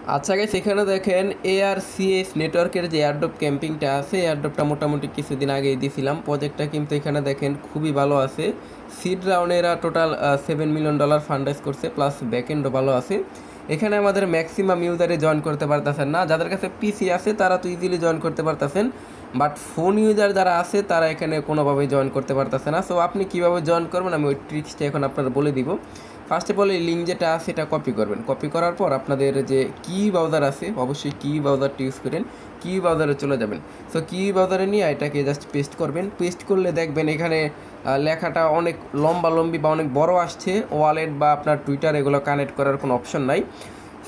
আচ্ছা গাইস, এখানে দেখেন ARCS নেটওয়ার্কের যে এয়ারড্রপ ক্যাম্পিংটা আছে, এয়ারড্রপটা মোটামুটি কিছুদিন আগেই দিয়েছিলাম। প্রজেক্টটা কিন্তু এখানে দেখেন খুবই ভালো আছে। সিড রাউন্ডে এরা টোটাল $7 মিলিয়ন ফান্ড রাইজ করছে, প্লাস ব্যাকএন্ডও ভালো আছে। এখানে আমাদের ম্যাক্সিমাম ইউজারে জয়েন করতে পারতেছেন না। যাদের কাছে পিসি আছে তারা তো ইজিলি জয়েন করতে পারতেছেন, বাট ফোন ইউজার যারা আছে তারা এখানে কোনোভাবেই জয়েন করতে পারতেছে না। সো আপনি কীভাবে জয়েন করবেন আমি ওই ট্রিক্সটা এখন আপনারা বলে দিব। ফার্স্ট অফ অল এই লিঙ্ক যেটা আছে এটা কপি করবেন। কপি করার পর আপনাদের যে কি ব্রাউজার আছে, অবশ্যই কি ব্রাউজারটি ইউজ করেন, কি ব্রাউজারে চলে যাবেন। সো কি ব্রাউজারে নিয়ে এটাকে জাস্ট পেস্ট করবেন। পেস্ট করলে দেখবেন এখানে লেখাটা অনেক লম্বি বা অনেক বড় আসছে। ওয়ালেট বা আপনার টুইটার এগুলো কানেক্ট করার কোনো অপশন নাই।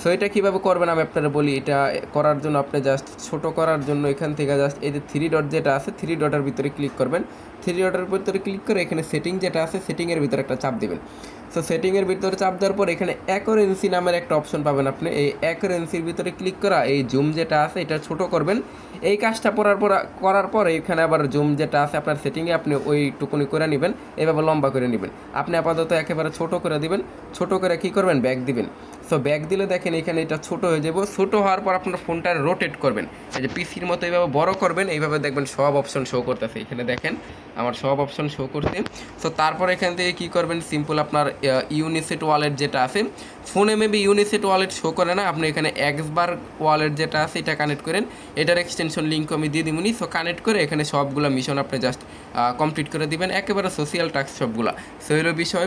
সো এটা কীভাবে করবেন আমি আপনারা বলি। এটা করার জন্য আপনি জাস্ট ছোটো করার জন্য এখান থেকে জাস্ট এই যে 3 ডট যেটা আছে, 3 ডটের ভিতরে ক্লিক করবেন। 3 ডটের ভিতরে ক্লিক করে এখানে সেটিং যেটা আছে, সেটিংয়ের ভিতরে একটা চাপ দেবেন। সো সেটিংয়ের ভিতরে চাপ দেওয়ার পর এখানে অ্যাকুরেন্সি নামের একটা অপশন পাবেন আপনি। এই অ্যাকুরেন্সির ভিতরে ক্লিক করা এই জুম যেটা আছে এটা ছোটো করবেন। এই কাজটা করার পর এখানে আবার জুম যেটা আছে আপনার সেটিংয়ে আপনি ওইটুকুনি করে নেবেন, এভাবে লম্বা করে নেবেন। আপনি আপাতত একেবারে ছোটো করে দিবেন। ছোটো করে কী করবেন, ব্যাক দিবেন। সো ব্যাক দিলে দেখেন এখানে এটা ছোটো হয়ে যাব। ছোটো হওয়ার পর আপনার ফোনটা রোটেট করবেন, এই যে পিসির মতো এইভাবে বড় করবেন। এইভাবে দেখবেন সব অপশন শো করতেছে। এখানে দেখেন আমার সব অপশন শো করতে। সো তারপর এখান থেকে কী করবেন, সিম্পল আপনার ইউনিসেট ওয়ালেট যেটা আছে, ফোনে মেবি ইউনিসেট ওয়ালেট শো করে না, আপনি এখানে এক্সবার ওয়ালেট যেটা আছে এটা কানেক্ট করেন। এটার এক্সটেনশন লিঙ্ক আমি দিয়ে দিবনি। সো কানেক্ট করে এখানে সবগুলো মিশন আপনি জাস্ট কমপ্লিট করে দিবেন, একেবারে সোশিয়াল টাস্ক সবগুলা। সো এর বিষয়